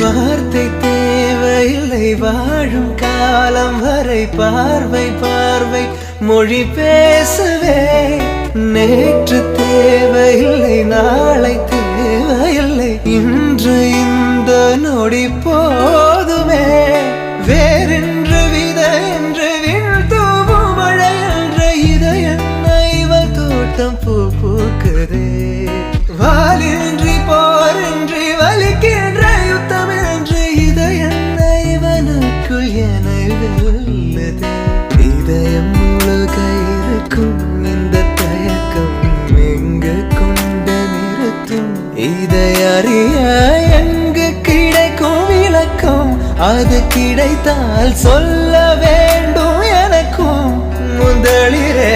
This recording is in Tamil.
வார்த்தை தேவையில்லை வாழும் காலம் வரை பார்வை பார்வை மொழி பேசவே நேற்று தேவையில்லை நாளை தேவையில்லை இன்று இந்த நொடி போதுமே வேறென்று வித என்று வீழ்த்தூவும் மழை என்ற இதயம் இவள் தோட்டம் பூ பூக்குதே வாலின்றி போரின்றி வலிக்கின்ற யுத்தம் என்று இதயம் இவனுக்குள் என வெல்லுதே இதயம் முழுக இருக்கும் இந்த தயக்கம் எங்கு கொண்டு நிறுத்தும் இதை அறிய எங்கு கிடைக்கும் விளக்கம் அது கிடைத்தால் சொல்ல வேண்டும் எனக்கும் முதலிரே